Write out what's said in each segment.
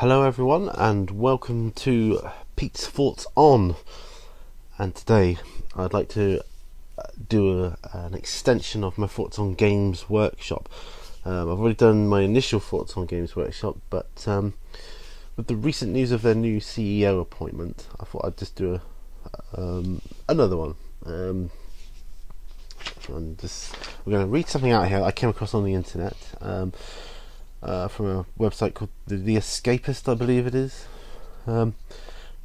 Hello everyone and welcome to Pete's Thoughts On, and today I'd like to do an extension of my thoughts on Games Workshop. I've already done my initial thoughts on Games Workshop, but with the recent news of their new CEO appointment, I thought I'd just do another one. And we're going to read something out here I came across on the internet. From a website called The Escapist, I believe it is. And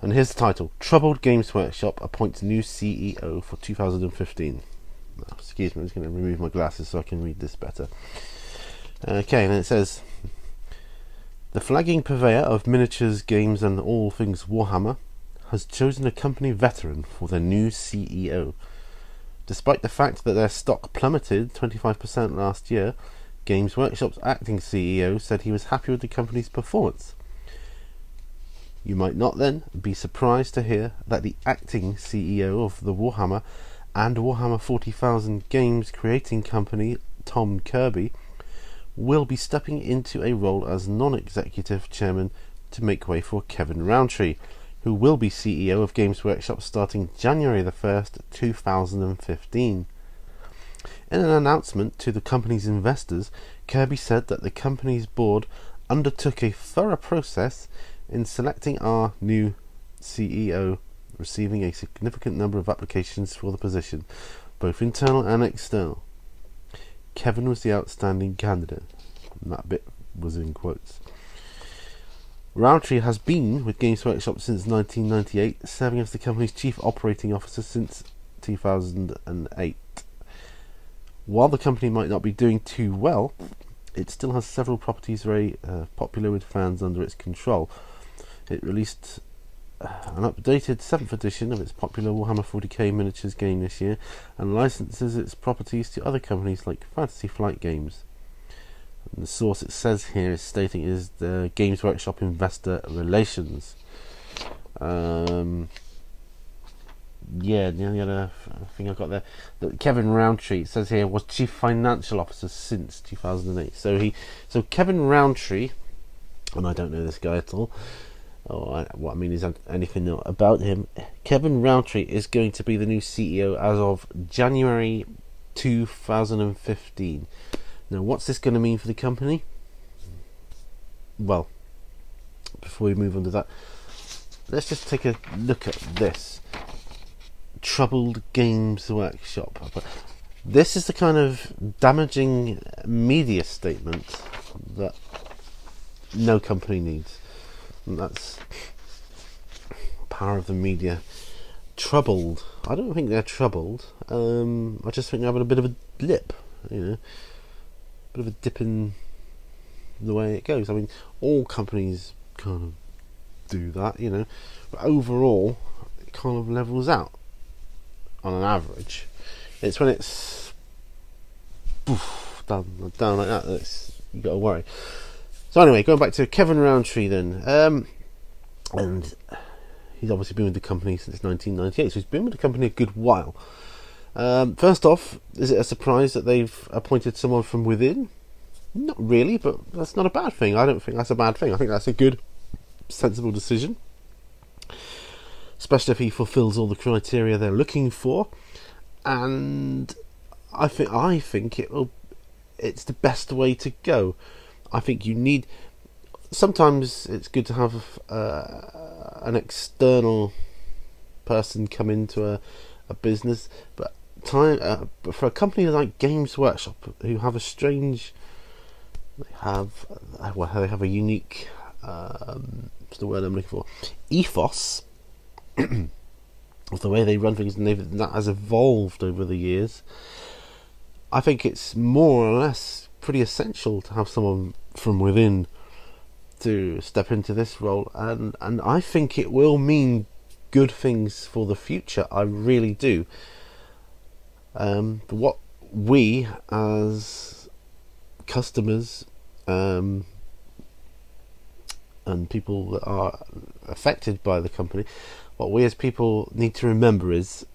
here's the title: Troubled Games Workshop appoints new CEO for 2015. Excuse me, I'm just going to remove my glasses so I can read this better. Okay, and then it says: the flagging purveyor of miniatures, games and all things Warhammer has chosen a company veteran for their new CEO. Despite the fact that their stock plummeted 25% last year, Games Workshop's acting CEO said he was happy with the company's performance. You might not then be surprised to hear that the acting CEO of the Warhammer and Warhammer 40,000 games creating company, Tom Kirby, will be stepping into a role as non-executive chairman to make way for Kevin Rountree, who will be CEO of Games Workshop starting January the 1st, 2015. In an announcement to the company's investors, Kirby said that the company's board undertook a thorough process in selecting our new CEO, receiving a significant number of applications for the position, both internal and external. Kevin was the outstanding candidate, and that bit was in quotes. Rountree has been with Games Workshop since 1998, serving as the company's chief operating officer since 2008. While the company might not be doing too well, it still has several properties very popular with fans under its control. It released an updated 7th edition of its popular Warhammer 40k miniatures game this year, and licenses its properties to other companies like Fantasy Flight Games. And the source it says here is stating is the Games Workshop Investor Relations. The other thing I've got there, that Kevin Rountree, it says here, was Chief Financial Officer since 2008. So Kevin Rountree, and I don't know this guy at all, what I mean is anything about him. Kevin Rountree is going to be the new CEO as of January 2015. Now, what's this going to mean for the company? Well, before we move on to that, let's just take a look at this. Troubled Games Workshop. This is the kind of damaging media statement that no company needs, and that's power of the media. Troubled. I don't think they're troubled. I just think they're having a bit of a blip, bit of a dip in the way it goes. I mean, all companies kind of do that, but overall it kind of levels out. On an average, it's when it's down like that you got to worry. So anyway, going back to Kevin Rountree then, and he's obviously been with the company since 1998, so he's been with the company a good while. First off, is it a surprise that they've appointed someone from within? Not really, but that's not a bad thing. I don't think that's a bad thing. I think that's a good, sensible decision, especially if he fulfills all the criteria they're looking for. And I think it's the best way to go. I think you need, sometimes it's good to have an external person come into a business, but for a company like Games Workshop, who have a strange, they have a unique what's the word I'm looking for, ethos of the way they run things, and that has evolved over the years. I think it's more or less pretty essential to have someone from within to step into this role, and I think it will mean good things for the future. I really do. What we as customers and people that are affected by the company, what we as people need to remember is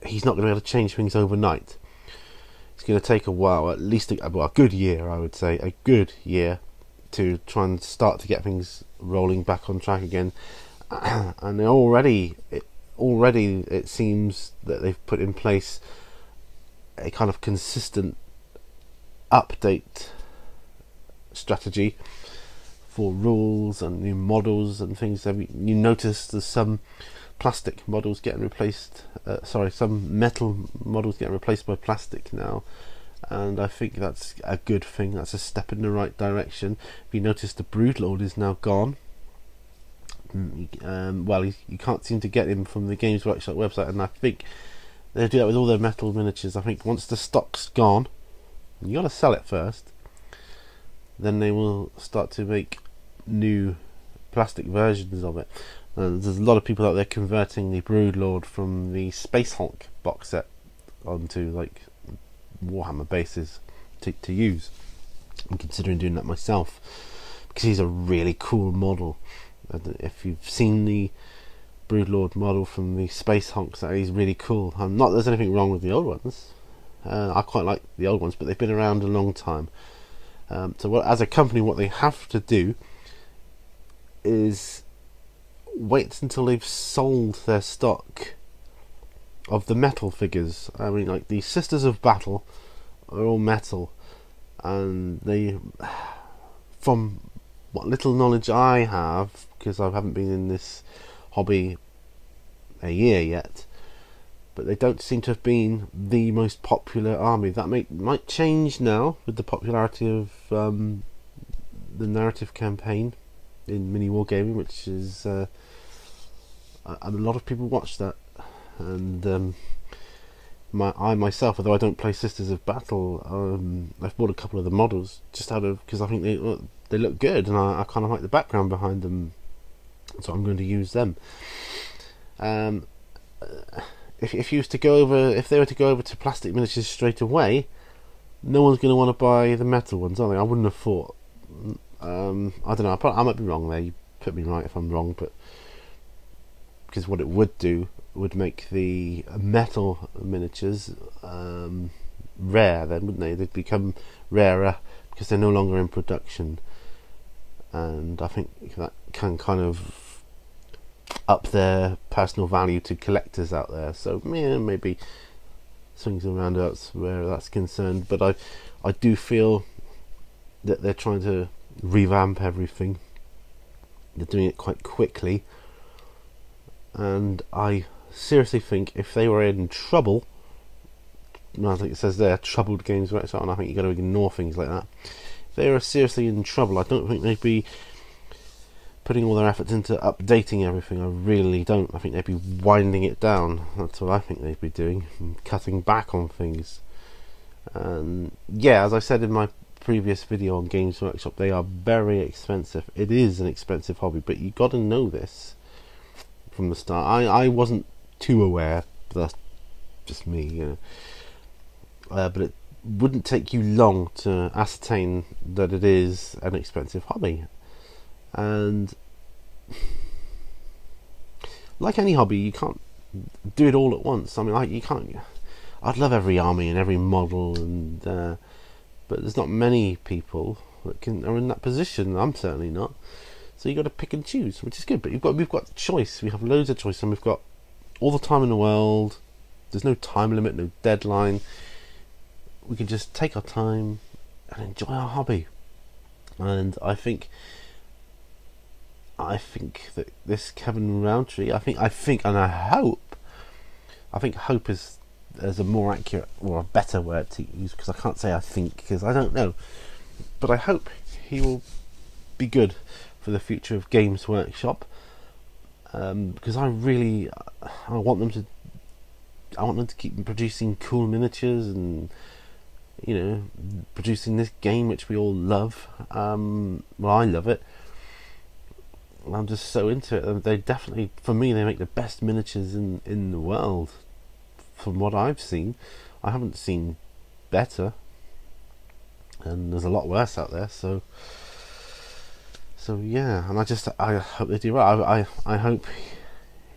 he's not going to be able to change things overnight. It's going to take a while, at least a good year, I would say, a good year to try and start to get things rolling back on track again. And already it seems that they've put in place a kind of consistent update strategy for rules and new models and things. You notice there's some plastic models getting replaced, some metal models getting replaced by plastic now, and I think that's a good thing. That's a step in the right direction. If you notice, the Broodlord is now gone. Well, you can't seem to get him from the Games Workshop website, and I think they do that with all their metal miniatures. I think once the stock's gone, and you got to sell it first, then they will start to make new plastic versions of it. There's a lot of people out there converting the Broodlord from the Space Hulk box set onto like Warhammer bases to use. I'm considering doing that myself because he's a really cool model. If you've seen the Broodlord model from the Space Hulk set, he's really cool. Not that there's anything wrong with the old ones. I quite like the old ones, but they've been around a long time. So as a company, what they have to do is wait until they've sold their stock of the metal figures. I mean, like the Sisters of Battle are all metal, and they, from what little knowledge I have, because I haven't been in this hobby a year yet, but they don't seem to have been the most popular army. That might change now with the popularity of the narrative campaign in mini wargaming, which is a lot of people watch that, and I myself, although I don't play Sisters of Battle, I've bought a couple of the models just because I think they look good, and I kind of like the background behind them, so I'm going to use them. If they were to go over to plastic miniatures straight away, no one's going to want to buy the metal ones, are they? I wouldn't have thought. I don't know. I might be wrong there. You put me right if I'm wrong, but because what it would do would make the metal miniatures rare, then, wouldn't they? They'd become rarer because they're no longer in production, and I think that can kind of up their personal value to collectors out there. So yeah, maybe swings and roundabouts where that's concerned, but I do feel that they're trying to revamp everything. They're doing it quite quickly, and I seriously think if they were in trouble, I think it says there troubled Games Workshop, and I think you've got to ignore things like that. If they were seriously in trouble, I don't think they'd be putting all their efforts into updating everything. I really don't. I think they'd be winding it down. That's what I think they'd be doing, cutting back on things. And yeah, as I said in my previous video on Games Workshop, they are very expensive. It is an expensive hobby, but you got to know this from the start. I wasn't too aware, but that's just me, you know. But it wouldn't take you long to ascertain that it is an expensive hobby. And like any hobby, you can't do it all at once. I mean, you can't. I'd love every army and every model, and but there's not many people that are in that position. I'm certainly not. So you got to pick and choose, which is good. But we've got choice. We have loads of choice, and we've got all the time in the world. There's no time limit, no deadline. We can just take our time and enjoy our hobby. And I think that this Kevin Rountree, I think, and I hope is a more accurate or a better word to use, because I can't say I think because I don't know, but I hope he will be good for the future of Games Workshop, because I want them to keep producing cool miniatures and, you know, producing this game which we all love. Well, I love it. I'm just so into it. They definitely, for me, they make the best miniatures in the world. From what I've seen, I haven't seen better, and there's a lot worse out there. So yeah, and I hope they do right. I hope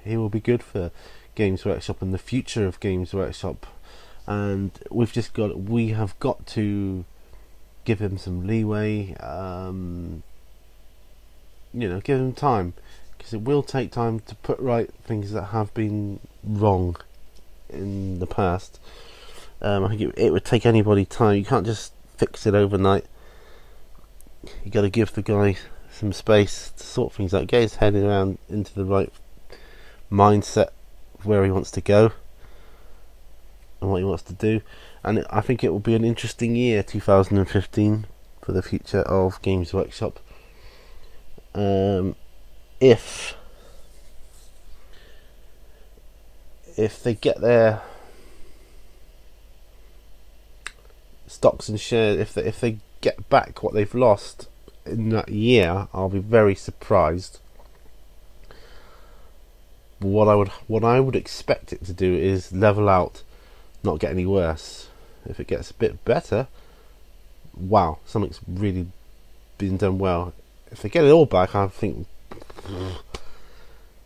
he will be good for Games Workshop and the future of Games Workshop. And we have got to give him some leeway. Give him time, because it will take time to put right things that have been wrong in the past. I think it would take anybody time. You can't just fix it overnight. You got to give the guy some space to sort things out, get his head around into the right mindset of where he wants to go and what he wants to do. And I think it will be an interesting year, 2015, for the future of Games Workshop. If they get their stocks and shares, if they get back what they've lost in that year, I'll be very surprised. What I would expect it to do is level out, not get any worse. If it gets a bit better, wow, something's really been done well. If they get it all back, I think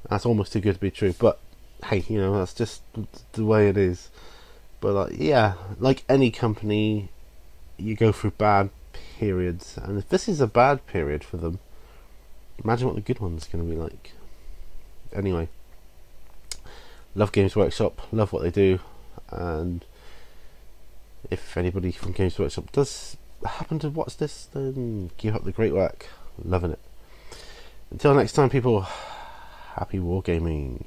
that's almost too good to be true. But hey, that's just the way it is. But like any company, you go through bad periods, and if this is a bad period for them, imagine what the good one's going to be like. Anyway, love Games Workshop, love what they do, and if anybody from Games Workshop does happen to watch this, then keep up the great work. Loving it. Until next time, people, happy wargaming.